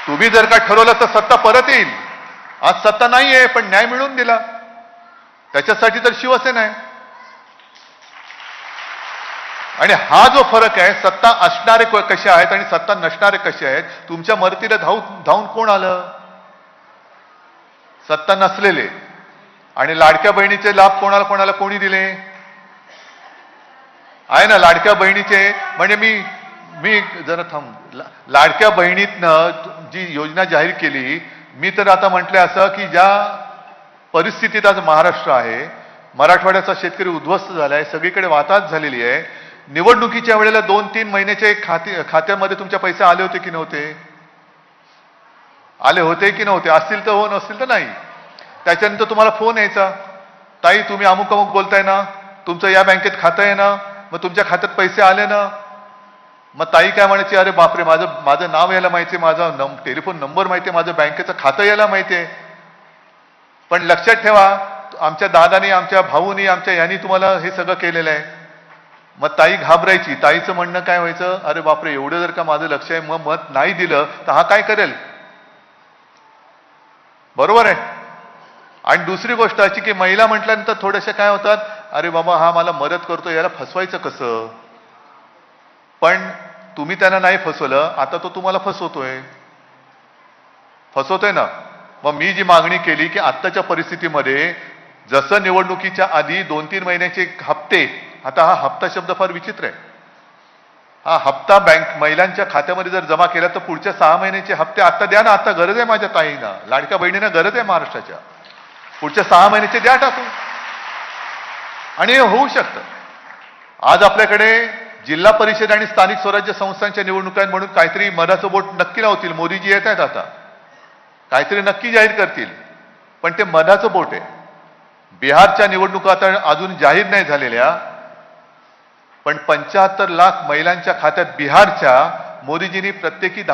तुम्ही जर का ठरवलं तर सत्ता परत येईल. आज सत्ता नाहीये पण न्याय मिळवून दिला, त्याच्यासाठी तर शिवसेना आहे. आणि हा जो फरक आहे, सत्ता असणारे कसे आहेत आणि सत्ता नसणारे कसे आहेत, तुमच्या मदतीला धावून कोण आलं? सत्ता नसलेले. आणि लाडक्या बहिणीचे लाभ कोणाला कोणाला कोणी दिले आहे ना? लाडक्या बहिणीचे म्हणजे मी जरा थांब, लाडक्या बहिणीतनं जी योजना जाहीर केली, मी तर आता म्हटलंय असं की ज्या परिस्थितीत आज महाराष्ट्र आहे, मराठवाड्याचा शेतकरी उद्ध्वस्त झालाय, सगळीकडे वाताहत झालेली आहे. निवडणुकीच्या वेळेला 2-3 महिन्याचे खात्यामध्ये तुमच्या पैसे आले होते की नव्हते? आले होते की नव्हते? असतील तर हो, नसतील तर नाही. त्याच्यानंतर तुम्हाला फोन यायचा, ताई तुम्ही अमुक अमुक बोलताय ना, तुमचं या बँकेत खातं आहे ना, मग तुमच्या खात्यात पैसे आले ना. मग ताई काय म्हणायची, अरे बापरे, माझं नाव यायला माहिती, माझा टेलिफोन नंबर माहिती आहे, माझं बँकेचं खातं यायला माहिती आहे. पण लक्षात ठेवा, आमच्या दादानी, आमच्या भाऊनी, आमच्या यांनी तुम्हाला हे सगळं केलेलं आहे. मग ताई घाबरायची. ताईचं म्हणणं काय व्हायचं, अरे बापरे, एवढं जर का माझं लक्ष आहे, मग मत नाही दिलं तर हा काय करेल? बरोबर आहे. आणि दुसरी गोष्ट अशी की महिला म्हटल्यानंतर थोडेसे काय होतात, अरे बाबा हा मला मदत करतो, याला फसवायचं कसं? पण तुम्ही त्यांना नाही फसवलं, आता तो तुम्हाला फसवतोय ना. मग मी जी मागणी केली की आत्ताच्या परिस्थितीमध्ये जसं निवडणुकीच्या आधी 2-3 महिन्याचे हप्ते, आता हा हप्ता शब्द फार विचित्र आहे. हा हप्ता बँक महिलांच्या खात्यामध्ये जर जमा केला तर पुढच्या 6 महिन्याचे हप्ते आता द्या ना. आता गरज आहे माझ्या ताईंना, लाडक्या बहिणींना गरज आहे महाराष्ट्राच्या. पुढच्या 6 महिन्याचे द्या टाकून. आणि हे होऊ शकतं. आज आपल्याकडे जिल्हा परिषद आणि स्थानिक स्वराज्य संस्थांच्या निवडणुका म्हणून काहीतरी मधाचं बोट नक्की लावतील. मोदीजी येत आहेत आता, काहीतरी नक्की जाहीर करतील, पण ते मधाचं बोट आहे. बिहारच्या निवडणुका आता अजून जाहीर नाही झालेल्या, पण 75 लाख महिलांच्या खात्यात बिहारच्या मोदीजींनी प्रत्येकी 10